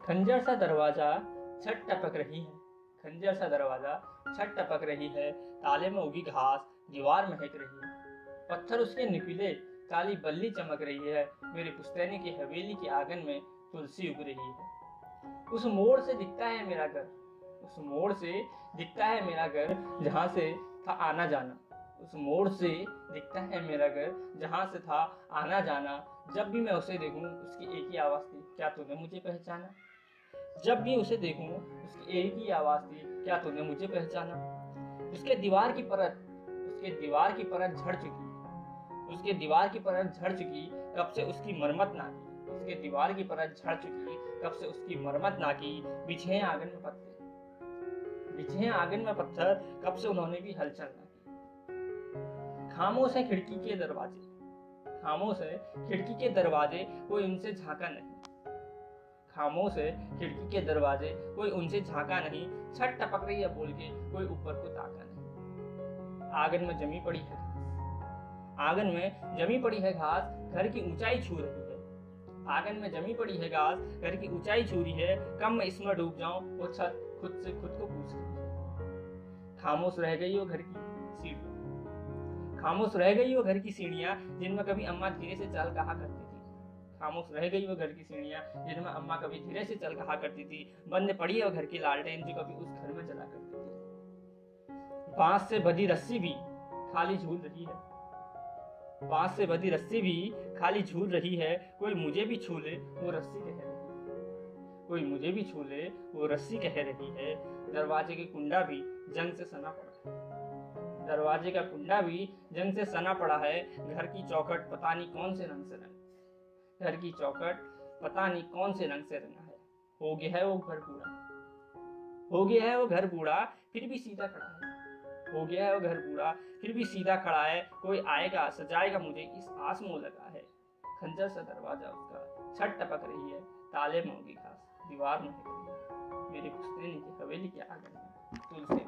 खंजर सा दरवाजा छट टपक रही है। खंजर सा दरवाजा छट टपक रही है। ताले में उगी घास दीवार महक रही है। पत्थर उसके निकले, काली बल्ली चमक रही है। मेरी पुश्तैनी की हवेली के आंगन में तुलसी उग रही है। उस मोड़ से दिखता है मेरा घर, उस मोड़ से दिखता है मेरा घर, जहाँ से था आना जाना। उस मोड़ से दिखता है मेरा घर, जहाँ से था आना जाना। जब भी मैं उसे देखूं उसकी एक ही आवाज़ थी, क्या तूने मुझे पहचाना। जब भी उसे देखूं उसकी एक ही आवाज़ थी, क्या तूने मुझे पहचाना। उसके दीवार की परत झड़ चुकी, उसके दीवार की परत झड़ चुकी, कब से उसकी मरम्मत ना की। उसके दीवार की परत झड़ चुकी, कब से उसकी मरम्मत ना की। बिछे हैं आंगन में पत्ते, बिछे हैं आंगन में पत्थर, कब से उन्होंने भी हलचल ना की। खामोश है खिड़की के दरवाजे, खामोश है खिड़की के दरवाजे, कोई उनसे झांका नहीं। खामोश है खिड़की के दरवाजे, कोई उनसे झांका नहीं। छत टपक रही है बोल के, कोई ऊपर को ताका नहीं। आंगन में जमी पड़ी है घास, आंगन में जमी पड़ी है घास, घर की ऊंचाई छू रही है। आंगन में जमी पड़ी है घास, घर की ऊंचाई छू रही है। कब मैं इसमें डूब जाऊं, वो छत खुद से खुद को पूछ रही है। खामोश रह गई वो घर की सीढ़ियां, खामोश रह गई वो घर की सीढ़ियां, जिनमें कभी अम्मा धीरे से चल कहा करती थी। खामोश रह गई वो घर की सीढ़ियां, जिनमें अम्मा कभी धीरे से चल कहा करती थी। बंद पड़ी है वो घर की लालटेन, जो कभी उस घर में जला करती थी। बांस से बंधी रस्सी भी खाली झूल रही है, बांस से बंधी रस्सी भी खाली झूल रही है। कोई मुझे भी छू ले वो रस्सी कह रही है, कोई मुझे भी छू ले वो रस्सी कह रही है। दरवाजे की कुंडा भी जंग से सना पड़ा है, दरवाजे का कुंडा भी जंग से सना पड़ा है। घर की चौखट पता नहीं कौन से रंग से रंग, घर की चौखट पता नहीं कौन से रंग से रंगा है। हो गया है वो घर बूढ़ा, हो गया है वो घर बूढ़ा, फिर भी सीधा खड़ा है। हो गया है वो घर बूढ़ा, फिर भी सीधा खड़ा है। कोई आएगा सजाएगा मुझे, इस आस में लगा है। खंजर सा दरवाजा उसका छत टपक रही है। ताले में उगी घास दीवार में महक रही है। मेरी पुश्तैनी की हवेली के आंगन में तुलसी।